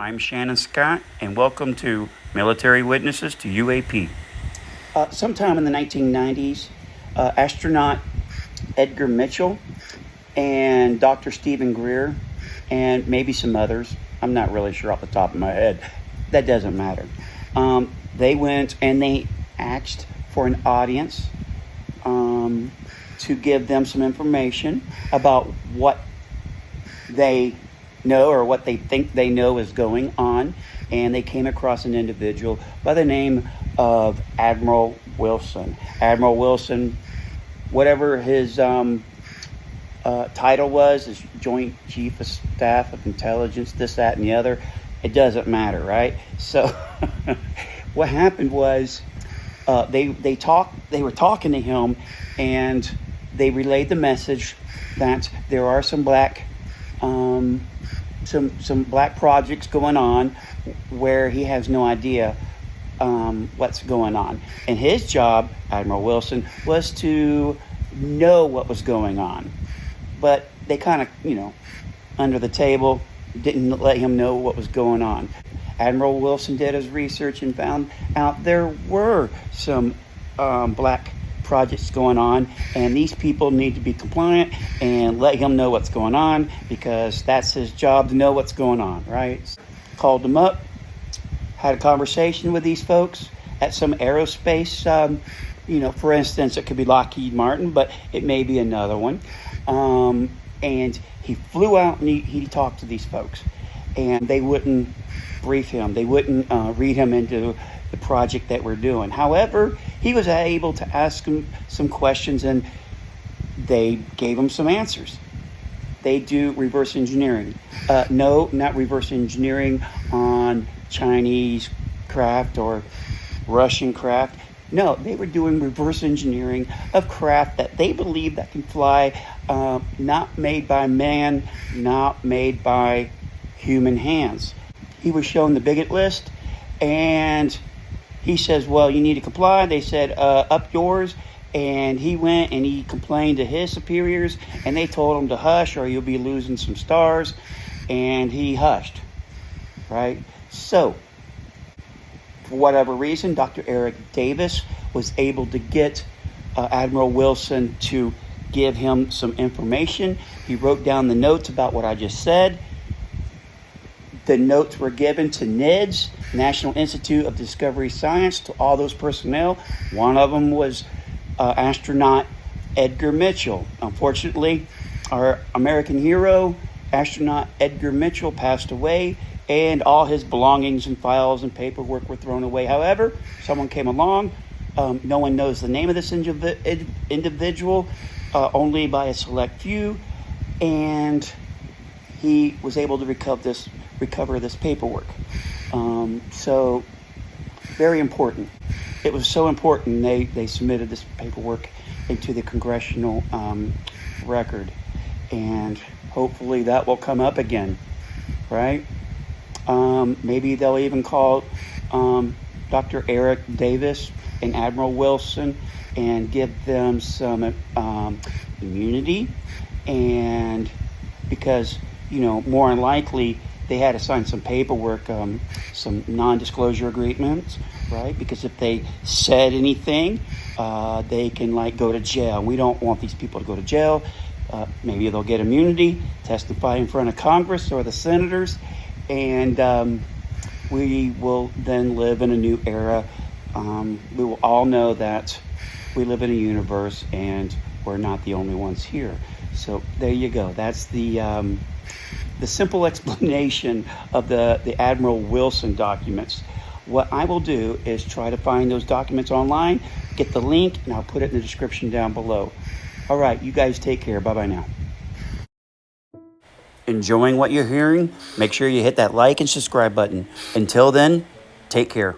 I'm Shannon Scott, and welcome to Military Witnesses to UAP. Sometime in the 1990s, astronaut Edgar Mitchell and Dr. Stephen Greer, and maybe some others, I'm not really sure off the top of my head, that doesn't matter. They went and they asked for an audience to give them some information about what they know or what they think they know is going on, and they came across an individual by the name of Admiral Wilson. Admiral Wilson, whatever his title was, is Joint Chief of Staff of Intelligence, this, that, and the other. It doesn't matter, right? So what happened was they were talking to him, and they relayed the message that there are some black some black projects going on where he has no idea what's going on. And his job, Admiral Wilson, was to know what was going on. But they kind of, under the table, didn't let him know what was going on. Admiral Wilson did his research and found out there were some black projects going on, and these people need to be compliant and let him know what's going on, because that's his job to know what's going on, right? Called them up, had a conversation with these folks at some aerospace, for instance, it could be Lockheed Martin, but it may be another one. And he flew out and he talked to these folks, and they wouldn't brief him. They wouldn't read him into the project that we're doing. However, he was able to ask him some questions, and they gave him some answers. They do reverse engineering. No, not reverse engineering on Chinese craft or Russian craft. No, they were doing reverse engineering of craft that they believe that can fly, not made by man, not made by human hands. He was shown the bigot list, and he says, well, you need to comply. They said, up yours. And he went and he complained to his superiors, and they told him to hush or you'll be losing some stars. And he hushed, right? So, for whatever reason, Dr. Eric Davis was able to get Admiral Wilson to give him some information. He wrote down the notes about what I just said. The notes were given to NIDS, National Institute of Discovery Science, to all those personnel. One of them was astronaut Edgar Mitchell. Unfortunately, our American hero, astronaut Edgar Mitchell, passed away, and all his belongings and files and paperwork were thrown away. However, someone came along. No one knows the name of this individual, only by a select few, and he was able to recover this paperwork. So very important. It was so important they submitted this paperwork into the congressional record, and hopefully that will come up again, right? Maybe they'll even call Dr. Eric Davis and Admiral Wilson and give them some immunity, and because more than likely they had to sign some paperwork, some non-disclosure agreements, right? Because if they said anything, they can go to jail. We don't want these people to go to jail. Maybe they'll get immunity, testify in front of Congress or the senators, and we will then live in a new era. We will all know that we live in a universe and we're not the only ones here. So there you go. That's the simple explanation of the Admiral Wilson documents. What I will do is try to find those documents online, get the link, and I'll put it in the description down below. All right, you guys take care. Bye-bye now. Enjoying what you're hearing? Make sure you hit that like and subscribe button. Until then, take care.